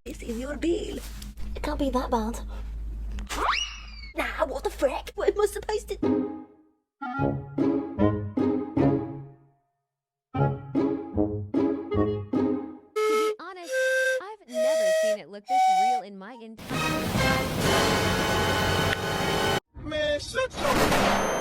This is your bill. It can't be that bad. Nah, what the frick? What am I supposed to... Honest, I've never seen it look this real in my entire... Man, shut your...